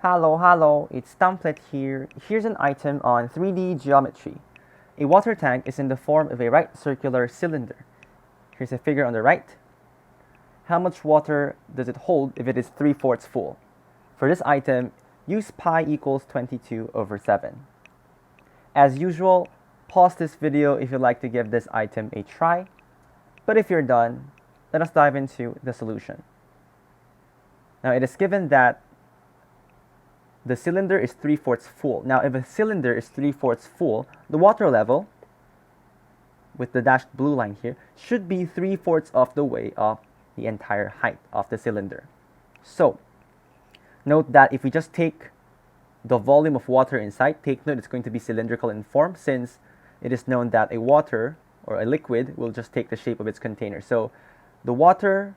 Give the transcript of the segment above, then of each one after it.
Hello, it's Dumplet here. Here's an item on 3D geometry. A water tank is in the form of a right circular cylinder. Here's a figure on the right. How much water does it hold if it is 3/4 full? For this item, use pi equals 22/7. As usual, pause this video if you'd like to give this item a try. But if you're done, let us dive into the solution. Now it is given that the cylinder is 3/4 full. Now if a cylinder is 3/4 full, the water level, with the dashed blue line here, should be 3/4 of the way of the entire height of the cylinder. So note that if we just take the volume of water inside, take note it's going to be cylindrical in form, since it is known that a water or a liquid will just take the shape of its container. So the water,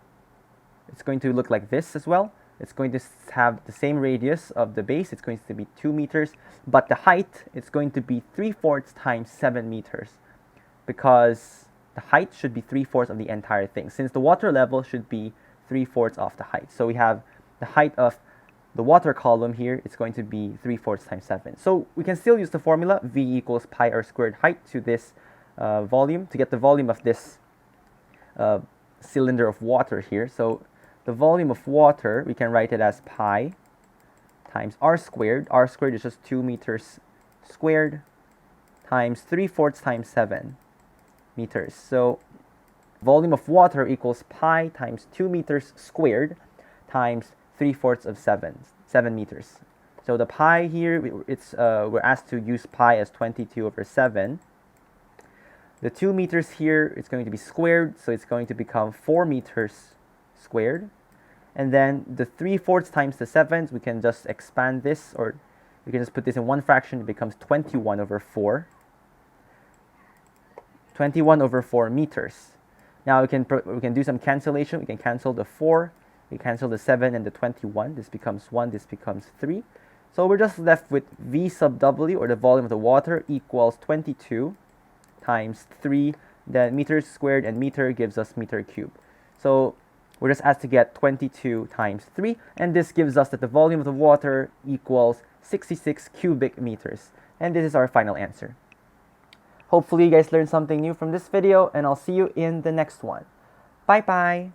it's going to look like this as well. It's going to have the same radius of the base. It's going to be 2 meters, but the height, it's going to be 3/4 times 7 meters, because the height should be 3/4 of the entire thing, since the water level should be 3/4 of the height. So we have the height of the water column here, it's going to be 3/4 times 7. So we can still use the formula V equals pi r squared height to this volume, to get the volume of this cylinder of water here. So the volume of water, we can write it as pi times r squared. R squared is just 2 meters squared times 3/4 times 7 meters. So volume of water equals pi times 2 meters squared times 3/4 of 7 meters. So the pi here, we're asked to use pi as 22/7. The 2 meters here, it's going to be squared, so it's going to become 4 meters squared. And then the 3/4 times the 7, we can just expand this, or we can just put this in one fraction. It becomes 21/4. 21/4 meters. Now we can do some cancellation. We can cancel the 4, we cancel the 7 and the 21. This becomes 1, this becomes 3. So we're just left with V sub W, or the volume of the water, equals 22 times 3. Then meters squared and meter gives us meter cubed. So we're just asked to get 22 times 3, and this gives us that the volume of the water equals 66 cubic meters. And this is our final answer. Hopefully you guys learned something new from this video, and I'll see you in the next one. Bye bye!